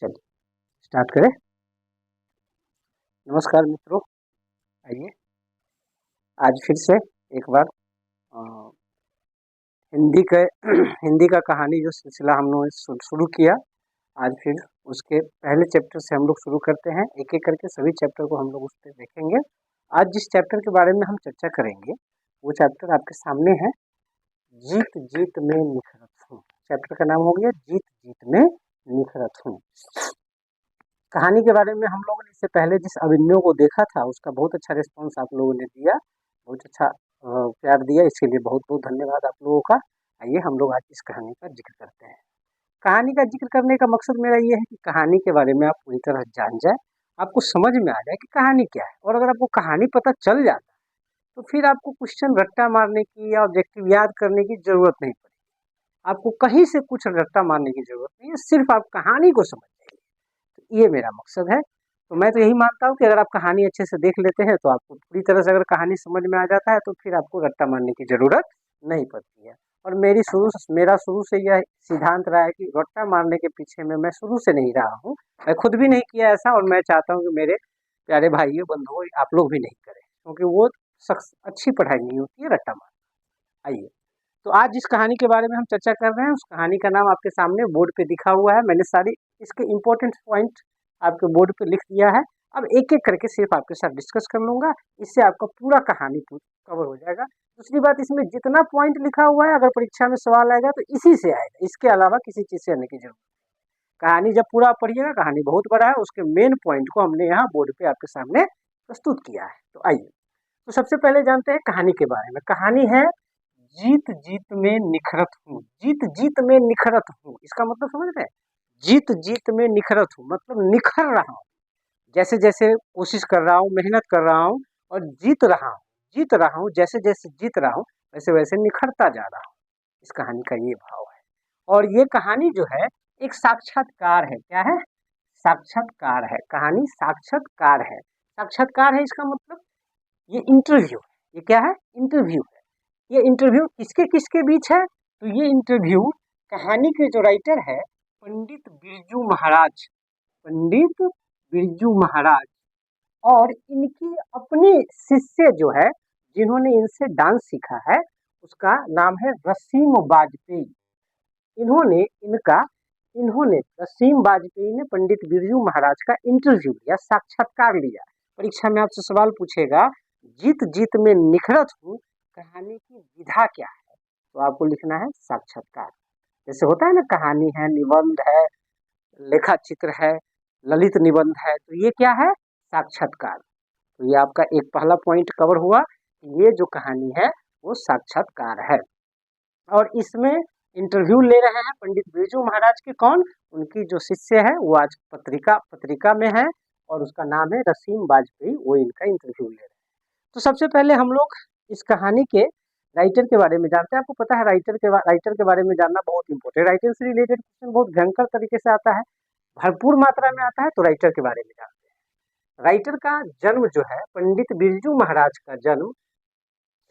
चलिए स्टार्ट करें। नमस्कार मित्रों, आइए आज फिर से एक बार हिंदी के हिंदी का कहानी जो सिलसिला हम लोगों ने शुरू किया, आज फिर उसके पहले चैप्टर से हम लोग शुरू करते हैं। एक एक करके सभी चैप्टर को हम लोग उस पर देखेंगे। आज जिस चैप्टर के बारे में हम चर्चा करेंगे वो चैप्टर आपके सामने है, जीत जीत में निखरत हूँ। चैप्टर का नाम हो गया जीत जीत में निखरत हूँ। कहानी के बारे में हम लोगों ने इससे पहले जिस अभिनयों को देखा था उसका बहुत अच्छा रिस्पांस आप लोगों ने दिया, बहुत अच्छा प्यार दिया, इसके लिए बहुत बहुत धन्यवाद आप लोगों का। आइए हम लोग आज इस कहानी का जिक्र करते हैं। कहानी का जिक्र करने का मकसद मेरा ये है कि कहानी के बारे में आप पूरी तरह जान जाए, आपको समझ में आ जाए कि कहानी क्या है। और अगर आपको कहानी पता चल जाता है तो फिर आपको क्वेश्चन रट्टा मारने की या ऑब्जेक्टिव याद करने की जरूरत नहीं पड़ेगी। आपको कहीं से कुछ रट्टा मारने की जरूरत नहीं है, सिर्फ आप कहानी को समझ जाइए। तो ये मेरा मकसद है। तो मैं तो यही मानता हूँ कि अगर आप कहानी अच्छे से देख लेते हैं तो आपको पूरी तरह से अगर कहानी समझ में आ जाता है तो फिर आपको रट्टा मारने की जरूरत नहीं पड़ती है। और मेरा शुरू से यह सिद्धांत रहा है कि रट्टा मारने के पीछे में मैं शुरू से नहीं रहा हूँ। मैं खुद भी नहीं किया ऐसा, और मैं चाहता हूँ कि मेरे प्यारे भाइयों बंधुओं आप लोग भी नहीं करें, क्योंकि वो शख्स अच्छी पढ़ाई नहीं होती है रट्टा मार। आइए तो आज जिस कहानी के बारे में हम चर्चा कर रहे हैं उस कहानी का नाम आपके सामने बोर्ड पे दिखा हुआ है। मैंने सारी इसके इम्पोर्टेंट पॉइंट आपके बोर्ड पे लिख दिया है। अब एक एक करके सिर्फ आपके साथ डिस्कस कर लूंगा, इससे आपका पूरा कहानी कवर हो जाएगा। दूसरी बात, इसमें जितना पॉइंट लिखा हुआ है अगर परीक्षा में सवाल आएगा तो इसी से आएगा, इसके अलावा किसी चीज से आने की जरूरत नहीं। कहानी जब पूरा पढ़िएगा, कहानी बहुत बड़ा है, उसके मेन पॉइंट को हमने यहाँ बोर्ड पे आपके सामने प्रस्तुत किया है। तो आइए तो सबसे पहले जानते हैं कहानी के बारे में। कहानी है जीत जीत में निखरत हूँ। जीत जीत में निखरत हूँ, इसका मतलब समझ रहे हैं? जीत जीत में निखरत हूँ मतलब निखर रहा हूँ, जैसे जैसे कोशिश कर रहा हूँ, मेहनत कर रहा हूँ और जीत रहा हूँ। जीत रहा हूँ, जैसे जैसे जीत रहा हूँ वैसे वैसे निखरता जा रहा हूँ। इस कहानी का ये भाव है। और ये कहानी जो है एक साक्षात्कार है। क्या है? साक्षात्कार है। कहानी साक्षात्कार है। साक्षात्कार है इसका मतलब ये इंटरव्यू है। ये क्या है? इंटरव्यू है। ये इंटरव्यू किसके किसके बीच है? तो ये इंटरव्यू कहानी के जो राइटर है पंडित बिरजू महाराज, पंडित बिरजू महाराज और इनकी अपनी शिष्य जो है जिन्होंने इनसे डांस सीखा है उसका नाम है रसीम वाजपेयी। इन्होंने रसीम वाजपेयी ने पंडित बिरजू महाराज का इंटरव्यू लिया, साक्षात्कार लिया। परीक्षा में आपसे सवाल पूछेगा जीत जीत में निखरत हूँ, कहानी की विधा क्या है? तो आपको लिखना है साक्षात्कार। जैसे होता है ना, कहानी है, निबंध है, लेखा चित्र है, ललित निबंध है, तो ये क्या है? साक्षात्कार। तो ये आपका एक पहला पॉइंट कवर हुआ, ये जो कहानी है वो साक्षात्कार है। और इसमें इंटरव्यू ले रहे हैं पंडित बिरजू महाराज के। कौन? उनकी जो शिष्य है वो आज पत्रिका में है और उसका नाम है रसीम वाजपेयी, वो इनका इंटरव्यू ले रहे हैं। तो सबसे पहले हम लोग इस कहानी के राइटर के बारे में जानते हैं। आपको पता है राइटर के बारे में जानना बहुत इंपॉर्टेंट। राइटर से रिलेटेड क्वेश्चन बहुत भयंकर तरीके से आता है, भरपूर मात्रा में आता है। तो राइटर के बारे में जानते हैं। राइटर का जन्म जो है, पंडित बिरजू महाराज का जन्म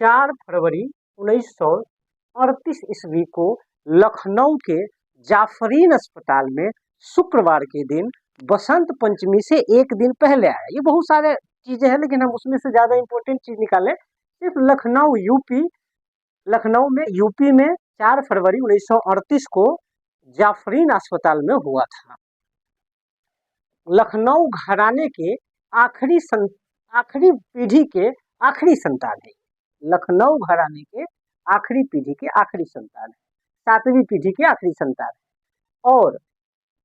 4 फरवरी 1938 ईस्वी को लखनऊ के जाफरीन अस्पताल में शुक्रवार के दिन बसंत पंचमी से एक दिन पहले आया। ये बहुत सारे चीजें हैं लेकिन हम उसमें से ज्यादा इंपॉर्टेंट चीज निकालें। सिर्फ लखनऊ में यूपी में 4 फरवरी 1938 को जाफरीन अस्पताल में हुआ था। लखनऊ घराने के आखिरी पीढ़ी के आखिरी संतान है। लखनऊ घराने के आखिरी पीढ़ी के आखिरी संतान है, 7वीं पीढ़ी के आखिरी संतान है। और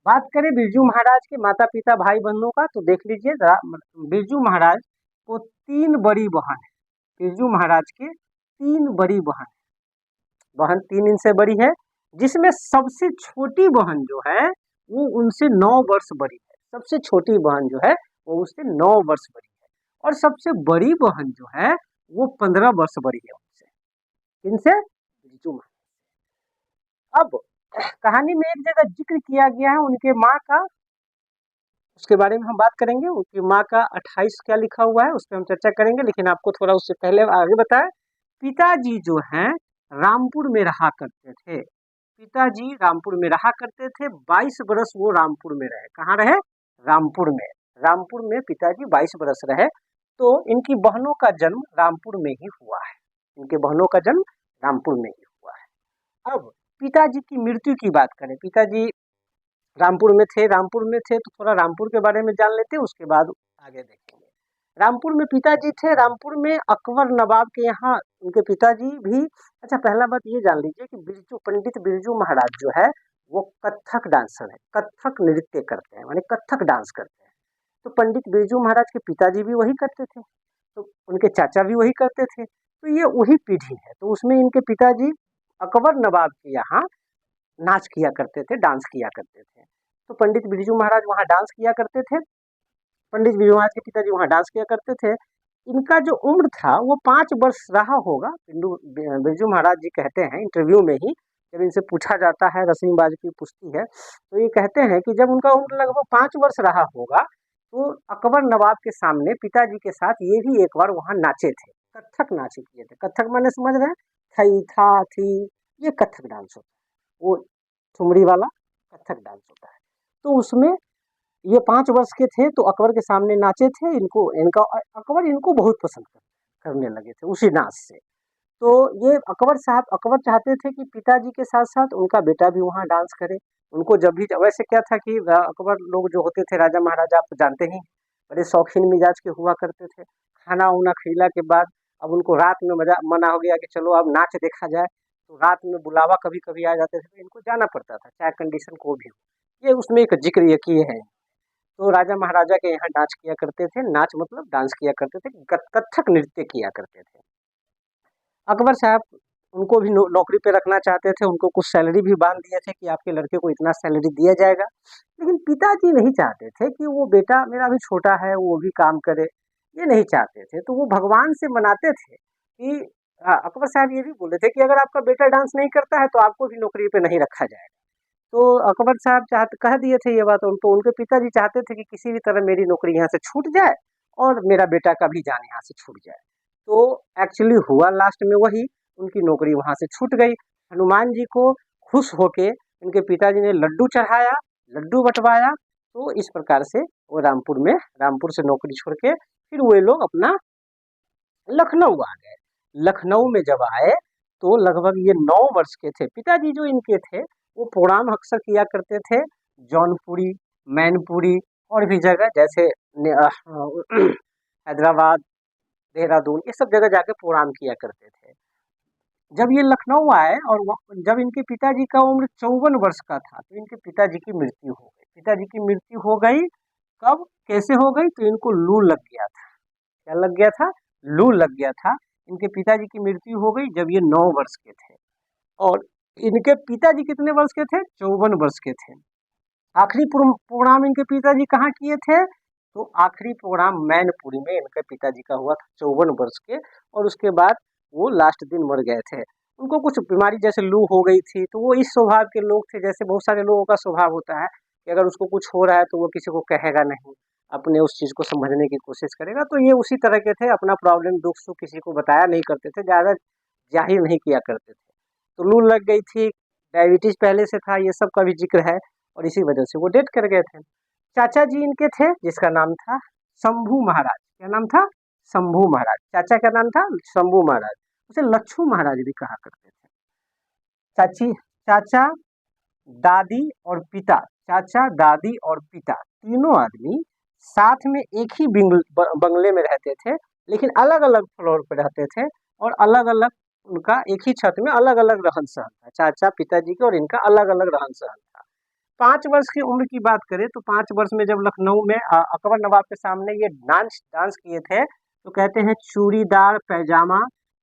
बात करें बिरजू महाराज के माता पिता भाई बहनों का, तो देख लीजिए जरा, बिरजू महाराज को 3 बड़ी बहन है। बिरजू महाराज के 3 बड़ी बहन 3 इनसे बड़ी है, जिसमें सबसे छोटी बहन जो है वो उनसे 9 वर्ष बड़ी है। सबसे छोटी बहन जो है वो उससे 9 वर्ष बड़ी है और सबसे बड़ी बहन जो है वो 15 वर्ष बड़ी है उनसे। इनसे बिरजू महाराज। अब कहानी में एक जगह जिक्र किया गया है उनके माँ का, उसके बारे में हम बात करेंगे। उनकी माँ का 28 क्या लिखा हुआ है उस पर हम चर्चा करेंगे, लेकिन आपको थोड़ा उससे पहले आगे बताएं। पिताजी जो हैं रामपुर में रहा करते थे। पिताजी रामपुर में रहा करते थे। 22 बरस वो रामपुर में रहे। कहाँ रहे? रामपुर में। रामपुर में पिताजी 22 बरस रहे। तो इनकी बहनों का जन्म रामपुर में ही हुआ है। इनके बहनों का जन्म रामपुर में ही हुआ है। अब पिताजी की मृत्यु की बात करें। पिताजी रामपुर में थे। रामपुर में थे तो थोड़ा रामपुर के बारे में जान लेते हैं, उसके बाद आगे देखेंगे। रामपुर में पिताजी थे। रामपुर में अकबर नवाब के यहाँ उनके पिताजी भी। अच्छा, पहला बात ये जान लीजिए कि बिरजू पंडित बिरजू महाराज जो है वो कथक डांसर है, कथक नृत्य करते हैं, माने कथक डांस करते हैं। तो पंडित बिरजू महाराज के पिताजी भी वही करते थे, तो उनके चाचा भी वही करते थे, तो ये वही पीढ़ी है। तो उसमें इनके पिताजी अकबर नवाब के यहाँ नाच किया करते थे, डांस किया करते थे। तो पंडित बिरजू महाराज वहाँ डांस किया करते थे। पंडित बिरजू महाराज के पिताजी वहाँ डांस किया करते थे। इनका जो उम्र था वो 5 वर्ष रहा होगा। बिरजू महाराज जी कहते हैं इंटरव्यू में ही, जब इनसे पूछा जाता है, रस्मीबाज की पूछती है, तो ये कहते हैं कि जब उनका उम्र लगभग 5 वर्ष रहा होगा तो अकबर नवाब के सामने पिताजी के साथ ये भी एक बार वहाँ नाचे थे, कथक नाचे किए थे। कथक माने समझ रहे हैं? थई था थी, ये कथक डांस होता है, वो ठुमरी वाला कथक डांस होता है। तो उसमें ये 5 वर्ष के थे तो अकबर के सामने नाचे थे। अकबर इनको बहुत पसंद करने लगे थे उसी नाच से। तो ये अकबर चाहते थे कि पिताजी के साथ साथ उनका बेटा भी वहाँ डांस करे। उनको जब भी, वैसे क्या था कि अकबर लोग जो होते थे, राजा महाराजा, आप तो जानते ही, बड़े शौकीन मिजाज के हुआ करते थे। खाना उना खिला के बाद अब उनको रात में मना हो गया कि चलो अब नाच देखा जाए, तो रात में बुलावा कभी कभी आ जाते थे, तो इनको जाना पड़ता था, चाहे कंडीशन को भी हो। ये उसमें एक जिक्र ये किए हैं। तो राजा महाराजा के यहाँ नाच किया करते थे। नाच मतलब डांस किया करते थे, कथक नृत्य किया करते थे। अकबर साहब उनको भी नौकरी पे रखना चाहते थे, उनको कुछ सैलरी भी बांध दिए थे कि आपके लड़के को इतना सैलरी दिया जाएगा। लेकिन पिताजी नहीं चाहते थे कि वो बेटा मेरा भी छोटा है वो भी काम करे, ये नहीं चाहते थे। तो वो भगवान से मनाते थे कि अकबर साहब ये भी बोले थे कि अगर आपका बेटा डांस नहीं करता है तो आपको भी नौकरी पे नहीं रखा जाएगा। तो अकबर साहब कह दिए थे ये बात। तो उनके पिताजी चाहते थे कि किसी भी तरह मेरी नौकरी यहाँ से छूट जाए और मेरा बेटा का भी जान यहाँ से छूट जाए। तो एक्चुअली हुआ लास्ट में वही, उनकी नौकरी वहाँ से छूट गई। हनुमान जी को खुश होके उनके पिताजी ने लड्डू चढ़ाया, लड्डू बंटवाया। तो इस प्रकार से वो रामपुर से नौकरी छोड़ के फिर वे लोग अपना लखनऊ आ गए। लखनऊ में जब आए तो लगभग ये 9 वर्ष के थे। पिताजी जो इनके थे वो प्रोग्राम अक्सर किया करते थे जौनपुरी, मैनपुरी और भी जगह, जैसे हैदराबाद, देहरादून, ये सब जगह जाके प्रोग्राम किया करते थे। जब ये लखनऊ आए और जब इनके पिताजी का उम्र 54 वर्ष का था तो इनके पिताजी की मृत्यु हो गई। पिताजी की मृत्यु हो गई, कब कैसे हो गई? तो इनको लू लग गया था। क्या लग गया था? लू लग गया था। इनके पिताजी की मृत्यु हो गई जब ये 9 वर्ष के थे। और इनके पिताजी कितने वर्ष के थे? 54 वर्ष के थे। आखिरी प्रोग्राम इनके पिताजी कहाँ किए थे? तो आखिरी प्रोग्राम मैनपुरी में इनके पिताजी का हुआ था 54 वर्ष के। और उसके बाद वो लास्ट दिन मर गए थे। उनको कुछ बीमारी जैसे लू हो गई थी, तो वो इस स्वभाव के लोग थे, जैसे बहुत सारे लोगों का स्वभाव होता है कि अगर उसको कुछ हो रहा है तो वो किसी को कहेगा नहीं, अपने उस चीज़ को समझने की कोशिश करेगा। तो ये उसी तरह के थे, अपना प्रॉब्लम दुख सुख किसी को बताया नहीं करते थे, ज़्यादा जाहिर नहीं किया करते थे। तो लू लग गई थी, डायबिटीज पहले से था, ये सब का भी जिक्र है, और इसी वजह से वो डेथ कर गए थे। चाचा जी इनके थे जिसका नाम था शंभू महाराज। क्या नाम था? शंभू महाराज। चाचा का नाम था शंभू महाराज, उसे लच्छू महाराज भी कहा करते थे। चाचा, दादी और पिता, चाचा, दादी और पिता तीनों आदमी साथ में एक ही बंगले में रहते थे, लेकिन अलग अलग फ्लोर पर रहते थे और अलग अलग उनका एक ही छत में अलग अलग रहन सहन था। चाचा पिताजी के और इनका अलग अलग रहन सहन था। 5 वर्ष की उम्र की बात करें तो 5 वर्ष में जब लखनऊ में अकबर नवाब के सामने ये डांस किए थे, तो कहते हैं चूड़ीदार पैजामा,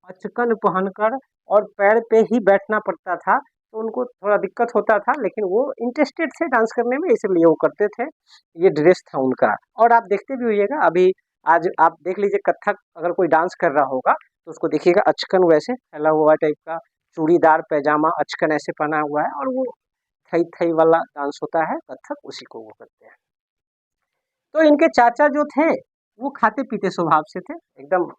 अचकन पहनकर और पैर पे ही बैठना पड़ता था। तो उनको थोड़ा दिक्कत होता था, लेकिन वो इंटरेस्टेड थे डांस करने में, इसलिए वो करते थे। ये ड्रेस था उनका। और आप देखते भी होइएगा, अभी आज आप देख लीजिए कथक अगर कोई डांस कर रहा होगा तो उसको देखिएगा अचकन वैसे फैला हुआ टाइप का, चूड़ीदार पैजामा, अचकन ऐसे पहना हुआ है, और वो थई थई वाला डांस होता है कथक, उसी को वो करते हैं। तो इनके चाचा जो थे वो खाते पीते स्वभाव से थे, एकदम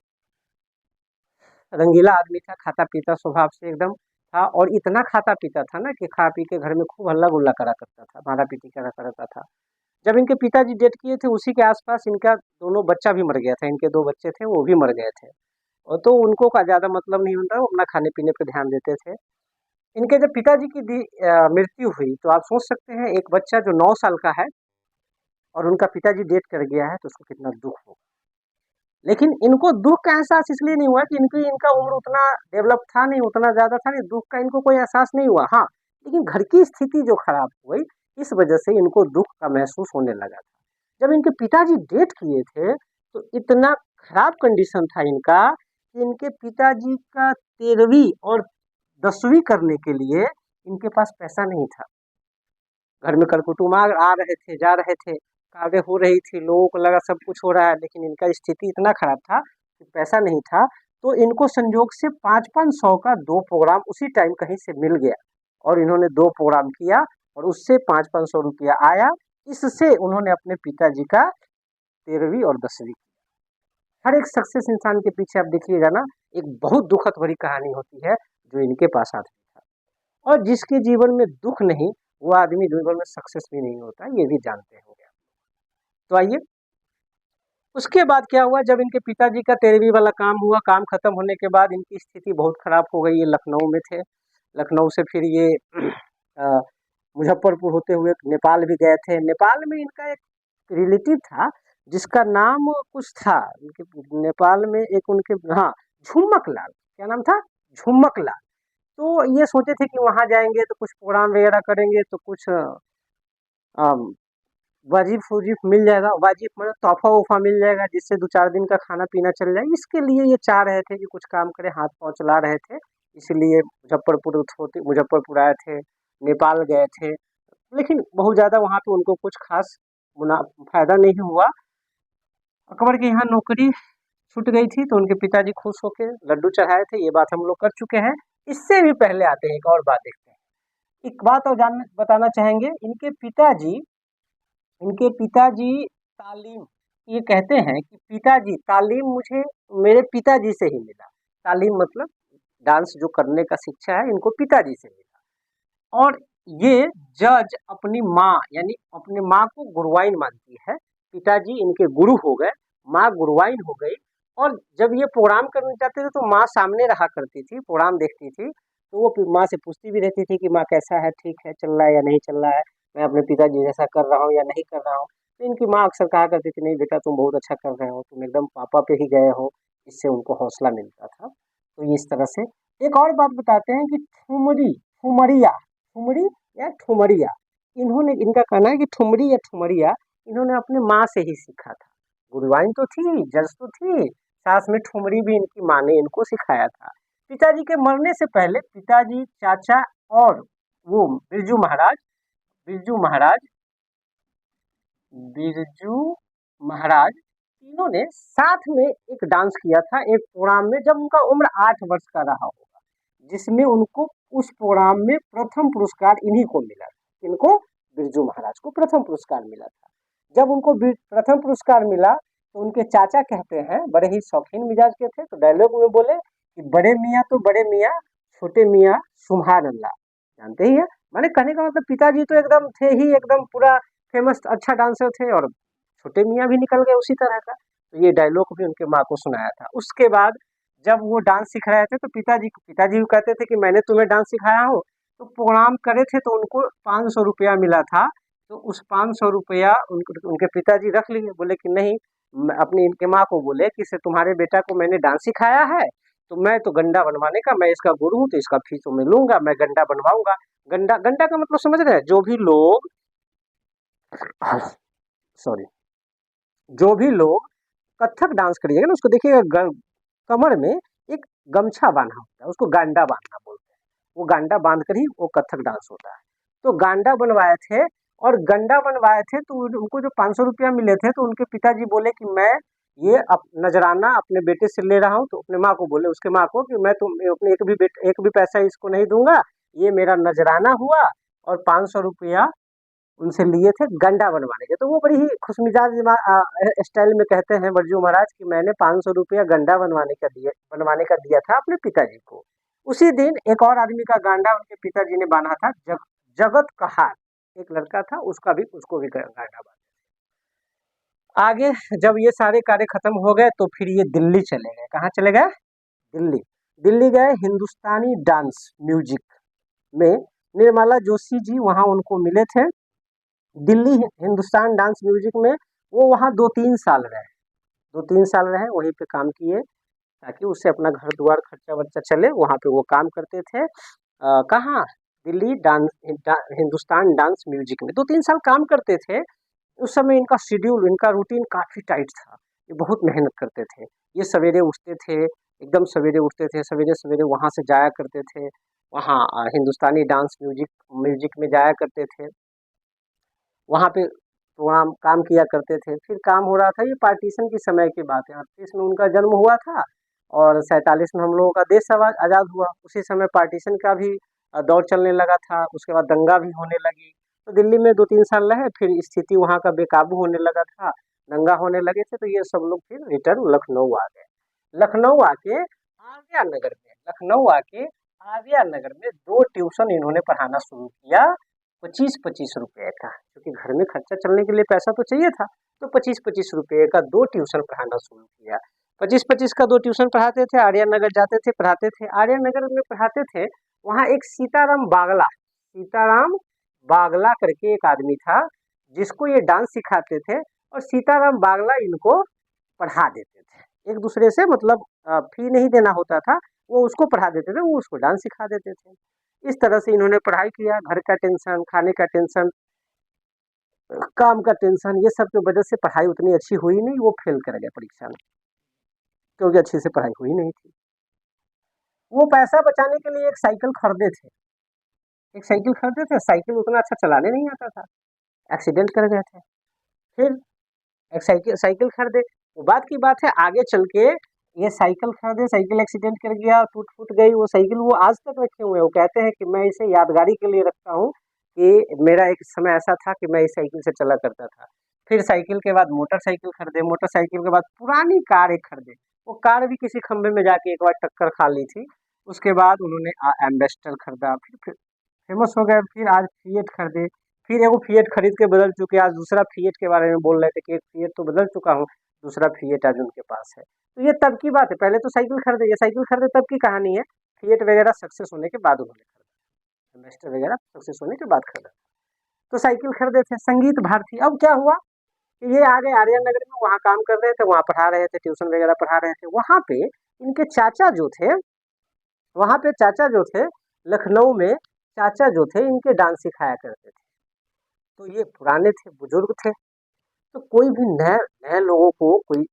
रंगीला आदमी था, खाता पीता स्वभाव से एकदम था और इतना खाता पीता था ना कि खा पी के घर में खूब हल्ला गुल्ला करा करता था, मारा पीटी करा करता था। जब इनके पिताजी डेथ किए थे उसी के आसपास इनका दोनों बच्चा भी मर गया था, इनके दो बच्चे थे वो भी मर गए थे। और तो उनको का ज़्यादा मतलब नहीं होता, वो अपना खाने पीने पे ध्यान देते थे। इनके जब पिताजी की मृत्यु हुई तो आप सोच सकते हैं एक बच्चा जो 9 साल का है और उनका पिताजी डेथ कर गया है तो उसको कितना दुख होगा। लेकिन इनको दुख का एहसास इसलिए नहीं हुआ कि इनका उम्र उतना डेवलप था नहीं, उतना ज़्यादा था नहीं, दुख का इनको कोई एहसास नहीं हुआ। हाँ, लेकिन घर की स्थिति जो खराब हो गई इस वजह से इनको दुख का महसूस होने लगा था। जब इनके पिताजी डेथ किए थे तो इतना खराब कंडीशन था इनका कि इनके पिताजी का 13वीं और 10वीं करने के लिए इनके पास पैसा नहीं था। घर में करकुटुम आ रहे थे, जा रहे थे, कार्य हो रही थी, लोगों को लगा सब कुछ हो रहा है, लेकिन इनका स्थिति इतना खराब था कि पैसा नहीं था। तो इनको संयोग से 5-500 का 2 प्रोग्राम उसी टाइम कहीं से मिल गया और इन्होंने 2 प्रोग्राम किया और उससे 5-500 रुपया आया। इससे उन्होंने अपने पिताजी का 13वीं और 10वीं किया। हर एक सक्सेस इंसान के पीछे आप देखिएगा ना, एक बहुत दुखद भरी कहानी होती है जो इनके पास आती था। और जिसके जीवन में दुख नहीं वो आदमी जीवन में सक्सेस भी नहीं होता, ये भी जानते होंगे। तो आइए उसके बाद क्या हुआ, जब इनके पिताजी का 13वीं वाला काम हुआ, काम खत्म होने के बाद इनकी स्थिति बहुत खराब हो गई। ये लखनऊ में थे, लखनऊ से फिर ये अ, मुजफ्फरपुर होते हुए नेपाल भी गए थे। नेपाल में इनका एक रिलेटिव था जिसका नाम कुछ था, नेपाल में एक उनके, हाँ, झुम्मक लाल, क्या नाम था, झुम्मक लाल। तो ये सोचे थे कि वहाँ जाएंगे तो कुछ प्रोग्राम वगैरह करेंगे तो कुछ वाजिब फूजिब मिल जाएगा, वाजिब मतलब तोहफा वोहफा मिल जाएगा जिससे 2-4 दिन का खाना पीना चल जाए। इसके लिए ये चाह रहे थे कि कुछ काम करें, हाथ पाँव चला रहे थे, इसलिए मुजफ्फरपुर आए थे, नेपाल गए थे। लेकिन बहुत ज़्यादा वहाँ पे उनको कुछ खास फायदा नहीं हुआ। अकबर के यहाँ नौकरी छूट गई थी तो उनके पिताजी खुश होकर लड्डू चढ़ाए थे, ये बात हम लोग कर चुके हैं। इससे भी पहले आते हैं एक और बात देखते हैं। एक बात और बताना चाहेंगे, इनके पिताजी तालीम, ये कहते हैं कि पिताजी तालीम मुझे मेरे पिताजी से ही मिला। तालीम मतलब डांस जो करने का शिक्षा है इनको पिताजी से मिला। और ये जज अपनी माँ यानी अपने माँ को गुरुवाइन मानती है। पिताजी इनके गुरु हो गए, माँ गुरुवाइन हो गई। और जब ये प्रोग्राम करने जाते थे तो माँ सामने रहा करती थी, प्रोग्राम देखती थी, तो वो माँ से पूछती भी रहती थी कि माँ कैसा है, ठीक है, चल रहा है या नहीं चल रहा है, मैं अपने पिताजी जैसा कर रहा हूँ या नहीं कर रहा हूँ। तो इनकी माँ अक्सर कहा करती थी, नहीं बेटा तुम बहुत अच्छा कर रहे हो, तुम एकदम पापा पे ही गए हो। इससे उनको हौसला मिलता था। तो इस तरह से एक और बात बताते हैं कि ठुमरी या ठुमरिया, इनका कहना है कि ठुमरी या ठुमरिया इन्होंने अपने माँ से ही सीखा था। गुरुवाइन तो थी, जज तो थी, साथ में ठुमरी भी इनकी माँ ने इनको सिखाया था। पिताजी के मरने से पहले पिताजी, चाचा और वो बिरजू महाराज बिरजू महाराज तीनों ने साथ में एक डांस किया था एक प्रोग्राम में जब उनका उम्र 8 वर्ष का रहा होगा, जिसमें उनको उस प्रोग्राम में प्रथम पुरस्कार इन्हीं को मिला था। इनको बिरजू महाराज को प्रथम पुरस्कार मिला था। जब उनको प्रथम पुरस्कार मिला तो उनके चाचा कहते हैं, बड़े ही शौकीन मिजाज के थे, तो डायलॉग में बोले कि बड़े मियाँ तो बड़े मियाँ, छोटे मियाँ सुभान अल्लाह। जानते ही है, माने कहने का मतलब पिताजी तो एकदम थे ही, एकदम पूरा फेमस अच्छा डांसर थे और छोटे मियाँ भी निकल गए उसी तरह का। तो ये डायलॉग भी उनके माँ को सुनाया था। उसके बाद जब वो डांस सीख रहे थे तो पिताजी भी कहते थे कि मैंने तुम्हें डांस सिखाया हूँ। तो प्रोग्राम करे थे तो उनको 500 रुपया मिला था। तो उस 500 रुपया उनके पिताजी रख लिए, बोले कि नहीं, अपनी इनके माँ को बोले कि से तुम्हारे बेटा को मैंने डांस सिखाया है तो मैं तो गंडा बनवाने का, मैं इसका गुरु हूँ तो इसका फीस तो मैं लूंगा, मैं गंडा बनवाऊंगा। गंडा गंडा का मतलब समझ रहे हैं, सॉरी, जो भी लोग कथक डांस करिएगा ना उसको देखिएगा कमर में एक गमछा बांधा होता है, उसको गांडा बांधना बोलते हैं। वो गांडा बांध कर ही वो कथक डांस होता है। तो गांडा बनवाए थे और गंडा बनवाए थे तो उनको जो 500 रुपया मिले थे तो उनके पिताजी बोले कि मैं ये नजराना अपने बेटे से ले रहा हूँ। तो अपने माँ को बोले, उसके माँ को, कि मैं तुम अपने एक भी पैसा इसको नहीं दूंगा, ये मेरा नजराना हुआ। और 500 रुपया उनसे लिए थे गंडा बनवाने के। तो वो बड़ी ही खुशमिजाज स्टाइल में कहते हैं बिरजू महाराज कि मैंने 500 रुपया गंडा बनवाने का दिया था अपने पिताजी को। उसी दिन एक और आदमी का गांडा उनके पिताजी ने बांधा था, जगत कहार एक लड़का था, उसको भी गांडा बांधा। आगे जब ये सारे कार्य खत्म हो गए तो फिर ये दिल्ली चले गए। कहाँ चले गए? दिल्ली। दिल्ली गए हिंदुस्तानी डांस म्यूजिक में, निर्मला जोशी जी वहाँ उनको मिले थे। दिल्ली हिंदुस्तान डांस म्यूजिक में वो वहाँ 2-3 साल रहे, 2-3 साल रहे, वहीं पे काम किए ताकि उससे अपना घर द्वार खर्चा वर्चा चले। वहाँ पे वो काम करते थे। कहाँ? दिल्ली हिंदुस्तान डांस म्यूजिक में 2-3 साल काम करते थे। उस समय इनका शेड्यूल, इनका रूटीन काफ़ी टाइट था। ये बहुत मेहनत करते थे। ये सवेरे उठते थे, एकदम सवेरे उठते थे, सवेरे-सवेरे वहाँ से जाया करते थे। वहाँ हिंदुस्तानी डांस म्यूजिक में जाया करते थे। वहाँ पे प्रोग्राम काम किया करते थे। फिर काम हो रहा था, ये पार्टीशन के समय की बात है। 38 में उनका जन्म हुआ था और 47 में हम लोगों का देश आज़ाद हुआ। उसी समय पार्टीशन का भी दौर चलने लगा था। उसके बाद दंगा भी होने लगी। तो दिल्ली में 2-3 साल रहे, फिर स्थिति वहाँ का बेकाबू होने लगा था, दंगा होने लगे थे, तो ये सब लोग फिर रिटर्न लखनऊ आ गए। लखनऊ आके आर्या नगर में, लखनऊ आके आर्या नगर में 2 ट्यूशन इन्होंने पढ़ाना शुरू किया, 25-25 रुपए का, क्योंकि घर में खर्चा चलने के लिए पैसा तो चाहिए था। तो 25-25 रुपए का 2 ट्यूशन पढ़ाना शुरू किया। 25-25 का 2 ट्यूशन पढ़ाते थे, आर्या नगर जाते थे, पढ़ाते थे। आर्या नगर में पढ़ाते थे, वहाँ एक सीताराम बागला करके एक आदमी था, जिसको ये डांस सिखाते थे, और सीताराम बागला इनको पढ़ा देते थे। एक दूसरे से मतलब फी नहीं देना होता था, वो उसको पढ़ा देते थे, वो उसको डांस सिखा देते थे। इस तरह से इन्होंने पढ़ाई किया। घर का टेंशन, खाने का टेंशन, काम का टेंशन, ये सब की वजह से पढ़ाई उतनी अच्छी हुई नहीं। वो फेल कर गए परीक्षा में, क्योंकि अच्छे से पढ़ाई हुई नहीं थी। वो पैसा बचाने के लिए एक साइकिल खरीदे थे, साइकिल उतना अच्छा चलाने नहीं आता था, एक्सीडेंट कर गए थे। फिर एक साइकिल खरीदे। वो बात की बात है, आगे चल के ये साइकिल खरीदे, साइकिल एक्सीडेंट कर गया, टूट फूट गई वो साइकिल। वो आज तक रखे हुए हैं। वो कहते हैं कि मैं इसे यादगारी के लिए रखता हूँ कि मेरा एक समय ऐसा था कि मैं इस साइकिल से चला करता था। फिर साइकिल के बाद मोटरसाइकिल खरीदे, मोटरसाइकिल के बाद पुरानी कार एक खरीदे। वो कार भी किसी खंभे में जाके एक बार टक्कर खा ली थी। उसके बाद उन्होंने एम्बेसडर खरीदा, फिर फेमस हो गए। फिर आज फिएट खरीदे, फिर एगो फिएट खरीद के बदल चुके, आज दूसरा फिएट के बारे में बोल रहे थे कि एक फिएट तो बदल चुका हूँ, दूसरा फिएट आज उनके पास है। तो ये तब की बात है, पहले तो साइकिल खरीदे, ये साइकिल खरीदे तब की कहानी है। फिएट वगैरह सक्सेस होने के बाद उन्होंने खरीदा, एम्बेसडर वगैरह सक्सेस होने के बाद खरीदा। तो साइकिल खरीदे थे। संगीत भारती, अब क्या हुआ कि ये आ गए आर्या नगर में, वहाँ काम कर रहे थे, वहाँ पढ़ा रहे थे, ट्यूशन वगैरह पढ़ा रहे थे। वहाँ पे इनके चाचा जो थे, वहाँ पे चाचा जो थे, लखनऊ में चाचा जो थे, इनके डांस सिखाया करते थे। तो ये पुराने थे, बुजुर्ग थे। तो कोई भी नए नए लोगों को कोई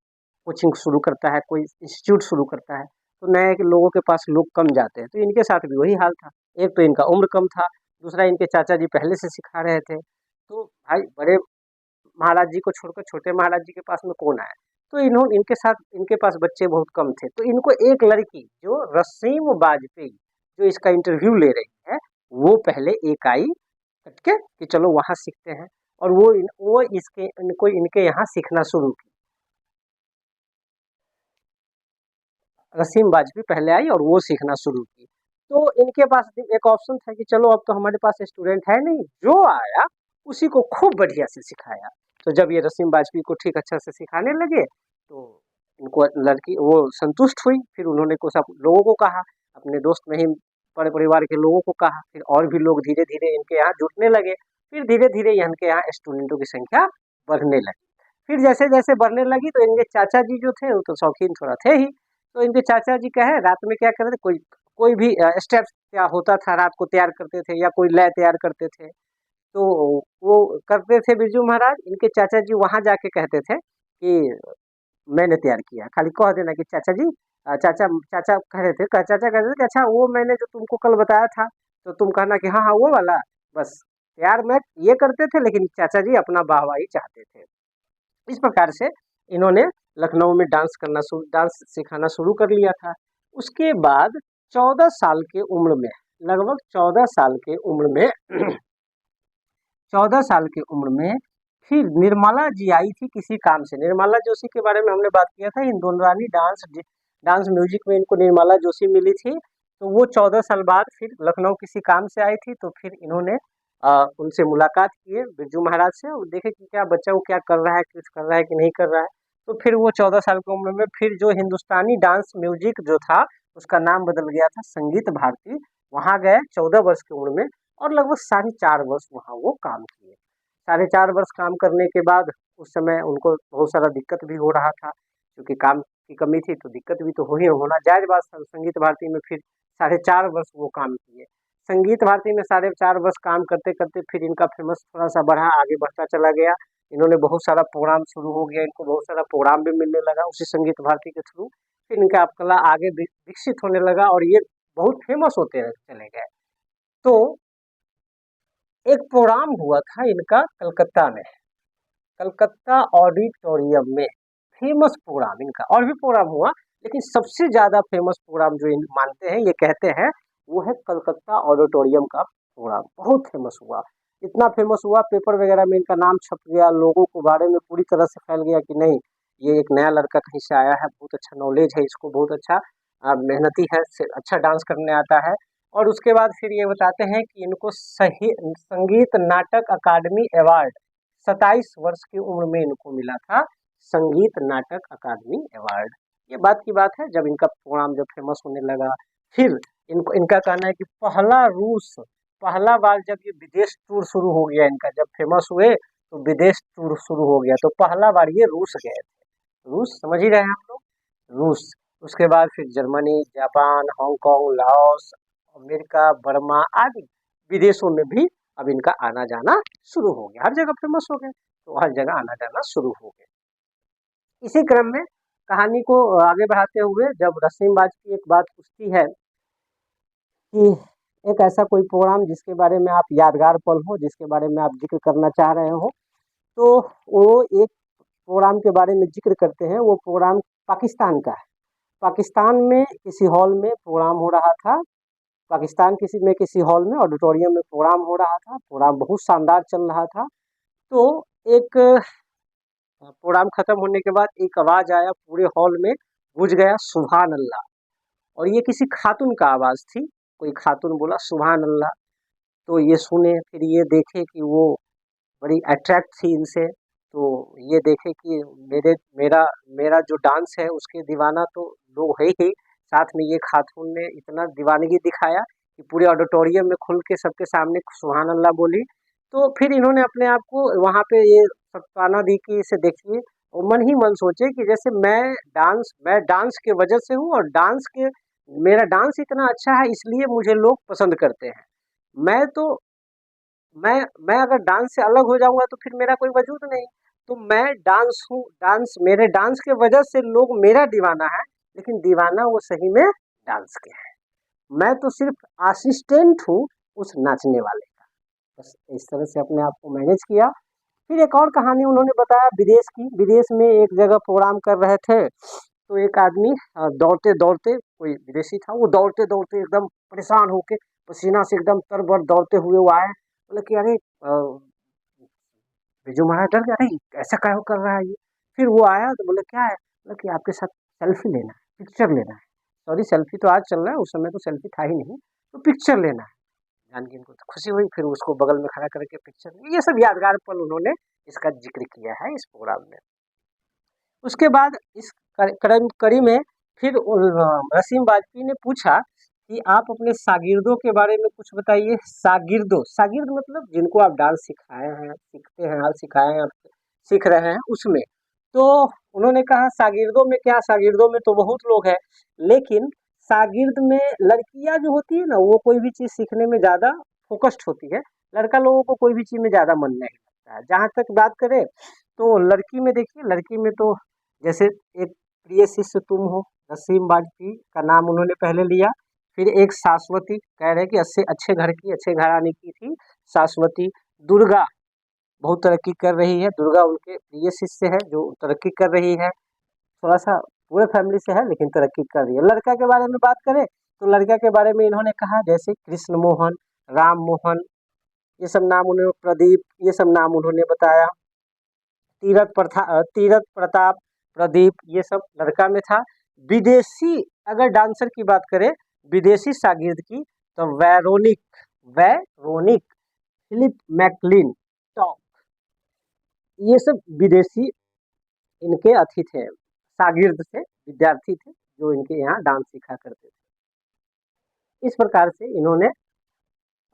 कोचिंग शुरू करता है, कोई इंस्टीट्यूट शुरू करता है, तो नए के लोगों के पास लोग कम जाते हैं। तो इनके साथ भी वही हाल था। एक तो इनका उम्र कम था, दूसरा इनके चाचा जी पहले से सिखा रहे थे। तो भाई बड़े महाराज जी को छोड़कर छोटे महाराज जी के पास में कौन आया? तो इन्होंने इनके साथ, इनके पास बच्चे बहुत कम थे। तो इनको एक लड़की जो रसीम बाजपेयी, जो इसका इंटरव्यू ले रही है, वो पहले एक आई हटके कि चलो वहाँ सीखते हैं, और वो इनके यहाँ सीखना शुरू की। रसीम बाजपेयी पहले आई और वो सीखना शुरू की। तो इनके पास एक ऑप्शन था कि चलो अब तो हमारे पास स्टूडेंट है नहीं, जो आया उसी को खूब बढ़िया से सिखाया। तो जब ये रसीम बाजपेयी को ठीक अच्छा से सिखाने लगे, तो इनको लड़की वो संतुष्ट हुई। फिर उन्होंने कुछ लोगों को कहा, अपने दोस्त में ही बड़े परिवार के लोगों को कहा। फिर और भी लोग धीरे धीरे इनके यहाँ जुटने लगे। फिर धीरे धीरे इनके यहाँ स्टूडेंटों की संख्या बढ़ने लगी। फिर जैसे जैसे बढ़ने लगी, तो इनके चाचा जी जो थे, वो तो शौकीन थोड़ा थे ही। तो इनके चाचा जी कहे रात में क्या करते, कोई कोई भी स्टेप्स क्या होता था, रात को तैयार करते थे, या कोई लय तैयार करते थे। तो वो करते थे बिरजू महाराज। इनके चाचा जी वहाँ जाके कहते थे कि मैंने तैयार किया, खाली कह देना कि चाचा जी, चाचा चाचा कह रहे थे, चाचा कहते थे कि अच्छा वो मैंने जो तुमको कल बताया था, तो तुम कहना कि हाँ हाँ वो वाला। बस तैयार मैं ये करते थे, लेकिन चाचा जी अपना वाहवाही चाहते थे। इस प्रकार से इन्होंने लखनऊ में डांस सिखाना शुरू कर लिया था। उसके बाद 14 साल के उम्र में, लगभग 14 साल के उम्र में 14 साल की उम्र में फिर निर्मला जी आई थी किसी काम से। निर्मला जोशी के बारे में हमने बात किया था, हिंदुस्तानी डांस म्यूजिक में इनको निर्मला जोशी मिली थी। तो वो 14 साल बाद फिर लखनऊ किसी काम से आई थी, तो फिर इन्होंने उनसे मुलाकात किए बिरजू महाराज से, और देखे कि क्या बच्चा वो क्या कर रहा है, कुछ कर रहा है कि नहीं कर रहा है। तो फिर वो 14 साल की उम्र में फिर जो हिंदुस्तानी डांस म्यूजिक जो था उसका नाम बदल गया था संगीत भारती, वहाँ गए 14 वर्ष की उम्र में, और लगभग 4.5 वर्ष वहाँ वो काम किए। 4.5 वर्ष काम करने के बाद उस समय उनको बहुत सारा दिक्कत भी हो रहा था, क्योंकि काम की कमी थी, तो दिक्कत भी तो हो ही होना जायज़ बात। संगीत भारती में फिर 4.5 वर्ष वो काम किए। संगीत भारती में 4.5 वर्ष काम करते करते फिर इनका फेमस थोड़ा सा बढ़ा, आगे बढ़ता चला गया। इन्होंने बहुत सारा प्रोग्राम शुरू हो गया, इनको बहुत सारा प्रोग्राम भी मिलने लगा उसी संगीत भारती के थ्रू। फिर इनका कला आगे विकसित होने लगा और ये बहुत फेमस होते चले गए। तो एक प्रोग्राम हुआ था इनका कलकत्ता में, कलकत्ता ऑडिटोरियम में, फेमस प्रोग्राम इनका। और भी प्रोग्राम हुआ, लेकिन सबसे ज़्यादा फेमस प्रोग्राम जो इन मानते हैं, ये कहते हैं, वो है कलकत्ता ऑडिटोरियम का प्रोग्राम। बहुत फेमस हुआ, इतना फेमस हुआ पेपर वगैरह में इनका नाम छप गया, लोगों को बारे में पूरी तरह से फैल गया कि नहीं ये एक नया लड़का कहीं से आया है, बहुत अच्छा नॉलेज है इसको, बहुत अच्छा मेहनती है, अच्छा डांस करने आता है। और उसके बाद फिर ये बताते हैं कि इनको सही संगीत नाटक अकादमी अवार्ड 27 वर्ष की उम्र में इनको मिला था, संगीत नाटक अकादमी अवार्ड। ये बात की बात है जब इनका प्रोग्राम जब फेमस होने लगा। फिर इनको इनका कहना है कि पहला बार जब ये विदेश टूर शुरू हो गया इनका, जब फेमस हुए तो विदेश टूर शुरू हो गया, तो पहला बार ये रूस गए थे। रूस समझ ही रहे हैं आप लोग, रूस। उसके बाद फिर Germany, Japan, Hong Kong, Laos, America, Burma आदि विदेशों में भी अब इनका आना जाना शुरू हो गया। हर जगह फेमस हो गए तो हर जगह आना जाना शुरू हो गया। इसी क्रम में कहानी को आगे बढ़ाते हुए जब रसीम बाज की एक बात पूछती है कि एक ऐसा कोई प्रोग्राम जिसके बारे में आप यादगार पल हो, जिसके बारे में आप जिक्र करना चाह रहे हो, तो वो एक प्रोग्राम के बारे में जिक्र करते हैं। वो प्रोग्राम पाकिस्तान का है। पाकिस्तान में किसी हॉल में प्रोग्राम हो रहा था, पाकिस्तान किसी हॉल में ऑडिटोरियम में प्रोग्राम हो रहा था। प्रोग्राम बहुत शानदार चल रहा था। तो एक प्रोग्राम खत्म होने के बाद एक आवाज़ आया, पूरे हॉल में गूंज गया, सुभान अल्लाह। और ये किसी खातून का आवाज़ थी, कोई खातून बोला सुभान अल्लाह। तो ये सुने, फिर ये देखे कि वो बड़ी अट्रैक्ट थी इनसे, तो ये देखे कि मेरा मेरा जो डांस है उसके दीवाना तो लोग है ही, साथ में ये खातून ने इतना दीवानगी दिखाया कि पूरे ऑडिटोरियम में खुल के सबके सामने सुभान अल्लाह बोली। तो फिर इन्होंने अपने आप को वहाँ पे ये सत्ताना दी कि इसे देखिए, और मन ही मन सोचे कि जैसे मैं डांस के वजह से हूँ, और मेरा डांस इतना अच्छा है इसलिए मुझे लोग पसंद करते हैं। मैं तो मैं अगर डांस से अलग हो जाऊंगा तो फिर मेरा कोई वजूद नहीं। तो मैं डांस हूँ, डांस मेरे डांस के वजह से लोग मेरा दीवाना है, लेकिन दीवाना वो सही में डांस के है। मैं तो सिर्फ असिस्टेंट हूँ उस नाचने वाले का। बस इस तरह से अपने आप को मैनेज किया। फिर एक और कहानी उन्होंने बताया विदेश की। विदेश में एक जगह प्रोग्राम कर रहे थे, तो एक आदमी दौड़ते दौड़ते, कोई विदेशी था, वो दौड़ते दौड़ते एकदम परेशान होके पसीना से एकदम तरबतर दौड़ते हुए वो आए। बोले कि अरे बिरजू महाराज डर गए, अरे ऐसा क्या कर रहा है ये। फिर वो आया तो बोले क्या है, बोले कि आपके साथ सेल्फी लेना है, पिक्चर लेना है। सॉरी, सेल्फी तो आज चल रहा है, उस समय तो सेल्फी था ही नहीं, तो पिक्चर लेना है। जान के इनको तो खुशी हुई, फिर उसको बगल में खड़ा करके पिक्चर, ये सब यादगार पल उन्होंने इसका जिक्र किया है इस प्रोग्राम में। उसके बाद इस कड़ी में फिर रसीम वाजपेयी ने पूछा कि आप अपने शागिर्दों के बारे में कुछ बताइए। शागिर्द मतलब जिनको आप डांस सिखाए हैं, सीखते हैं, आप सिखाए हैं, सीख रहे हैं उसमें। तो उन्होंने कहा शागिर्दों में क्या, शागिर्दों में तो बहुत लोग हैं, लेकिन शागिर्द में लड़कियां जो होती है ना, वो कोई भी चीज़ सीखने में ज़्यादा फोकस्ड होती है। लड़का लोगों को कोई भी चीज़ में ज़्यादा मन नहीं लगता है। जहाँ तक बात करें तो लड़की में देखिए, लड़की में तो जैसे एक प्रिय शिष्य तुम हो, रसीम वाजपेयी का नाम उन्होंने पहले लिया। फिर एक शाश्वती, कह रहे कि अच्छे अच्छे घर की, अच्छे घराने की थी शाश्वती। दुर्गा बहुत तरक्की कर रही है, दुर्गा उनके प्रिय शिष्य है जो तरक्की कर रही है। थोड़ा सा पूरे फैमिली से है लेकिन तरक्की कर रही है। लड़का के बारे में बात करें तो लड़का के बारे में इन्होंने कहा जैसे कृष्ण मोहन, राम मोहन, ये सब नाम उन्होंने, प्रदीप, ये सब नाम उन्होंने बताया। तीरथ प्रताप, प्रदीप, ये सब लड़का में था। विदेशी अगर डांसर की बात करें विदेशी शागिर्द की, तो वैरोनिक, फिलिप मैकलिन टॉक, ये सब विदेशी इनके अतिथि थे, शागिर्द थे, विद्यार्थी थे जो इनके यहाँ डांस सीखा करते थे। इस प्रकार से इन्होंने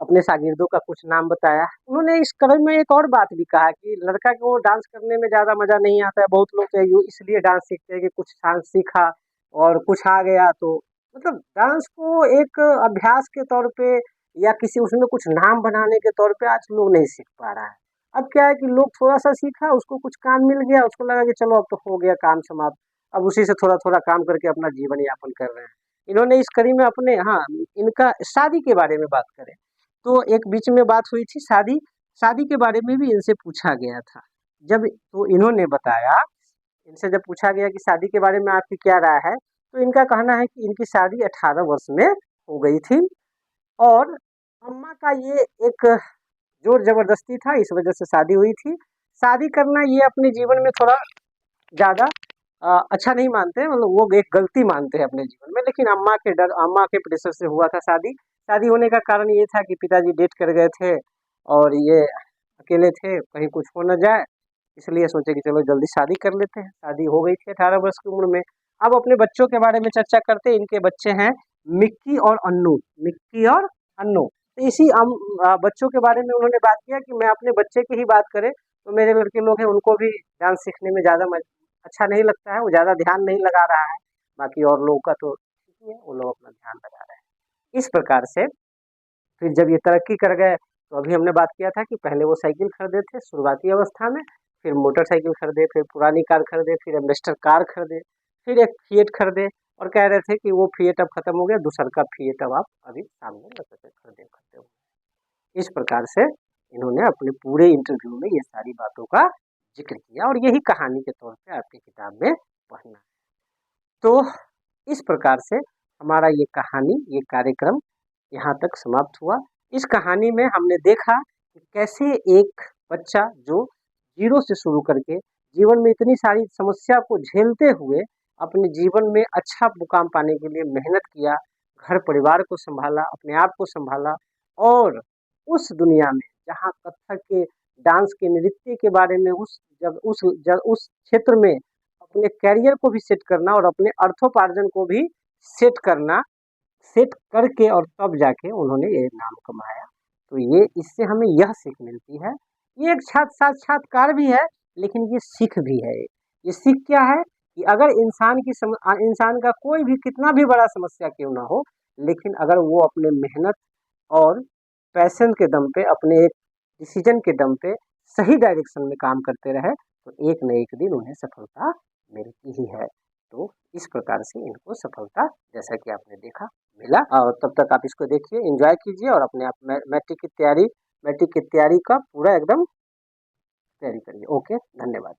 अपने शागिर्दों का कुछ नाम बताया। उन्होंने इस क्रम में एक और बात भी कहा कि लड़का को डांस करने में ज़्यादा मज़ा नहीं आता है, बहुत लोग तो इसलिए डांस सीखते हैं कि कुछ डांस सीखा और कुछ आ गया, तो मतलब डांस को एक अभ्यास के तौर पे या किसी उसमें कुछ नाम बनाने के तौर पे आज लोग नहीं सीख पा रहा है। अब क्या है कि लोग थोड़ा सा सीखा, उसको कुछ काम मिल गया, उसको लगा कि चलो अब तो हो गया काम समाप्त, अब उसी से थोड़ा थोड़ा काम करके अपना जीवन यापन कर रहे हैं। इन्होंने इस कड़ी में अपने, हाँ, इनका शादी के बारे में बात करें तो एक बीच में बात हुई थी शादी, शादी के बारे में भी इनसे पूछा गया था। जब तो इन्होंने बताया, इनसे जब पूछा गया कि शादी के बारे में आपकी क्या राय है, तो इनका कहना है कि इनकी शादी 18 वर्ष में हो गई थी और अम्मा का ये एक जोर जबरदस्ती था, इस वजह से शादी हुई थी। शादी करना ये अपने जीवन में थोड़ा ज़्यादा अच्छा नहीं मानते हैं, मतलब वो एक गलती मानते हैं अपने जीवन में, लेकिन अम्मा के प्रेशर से हुआ था शादी। शादी होने का कारण ये था कि पिताजी डेट कर गए थे और ये अकेले थे, कहीं कुछ हो न जाए, इसलिए सोचे कि चलो जल्दी शादी कर लेते हैं। शादी हो गई थी 18 वर्ष की उम्र में। अब अपने बच्चों के बारे में चर्चा करते हैं। इनके बच्चे हैं मिक्की और अन्नू, मिक्की और अन्नू। तो इसी बच्चों के बारे में उन्होंने बात किया कि मैं अपने बच्चे की ही बात करें तो मेरे लड़के लोग हैं, उनको भी डांस सीखने में ज़्यादा अच्छा नहीं लगता है, वो ज़्यादा ध्यान नहीं लगा रहा है। बाकी और लोगों का तो ठीक ही है, वो लोग अपना ध्यान लगा रहे हैं। इस प्रकार से फिर जब ये तरक्की कर गए, तो अभी हमने बात किया था कि पहले वो साइकिल खरीदे थे शुरुआती अवस्था में, फिर मोटरसाइकिल खरीदे, फिर पुरानी कार खरीदे, फिर एम्बेसडर कार खरीदे, फिर एक फिएट खरीदे और कह रहे थे कि वो फिएट अब खत्म हो गया, दूसर का फिएट अब आप अभी सामने खरीदे हो। इस प्रकार से इन्होंने अपने पूरे इंटरव्यू में ये सारी बातों का जिक्र किया और यही कहानी के तौर पे आपकी किताब में पढ़ना है। तो इस प्रकार से हमारा ये कहानी, ये कार्यक्रम यहाँ तक समाप्त हुआ। इस कहानी में हमने देखा कि कैसे एक बच्चा जो जीरो से शुरू करके जीवन में इतनी सारी समस्या को झेलते हुए अपने जीवन में अच्छा मुकाम पाने के लिए मेहनत किया, घर परिवार को संभाला, अपने आप को संभाला और उस दुनिया में जहाँ कथक के डांस के नृत्य के बारे में उस क्षेत्र में अपने करियर को भी सेट करना और अपने अर्थोपार्जन को भी सेट करना, सेट करके और तब जाके उन्होंने ये नाम कमाया। तो ये इससे हमें यह सीख मिलती है, ये एक साक्षात्कार भी है लेकिन ये सीख भी है। ये सीख क्या है कि अगर इंसान का कोई भी कितना भी बड़ा समस्या क्यों ना हो, लेकिन अगर वो अपने मेहनत और पैशन के दम पे, अपने एक डिसीजन के दम पे सही डायरेक्शन में काम करते रहे तो एक न एक दिन उन्हें सफलता मिलती ही है। तो इस प्रकार से इनको सफलता, जैसा कि आपने देखा, मिला। और तब तक आप इसको देखिए, एंजॉय कीजिए और अपने आप मैट्रिक की तैयारी का पूरा एकदम तैयारी करिए। ओके, धन्यवाद।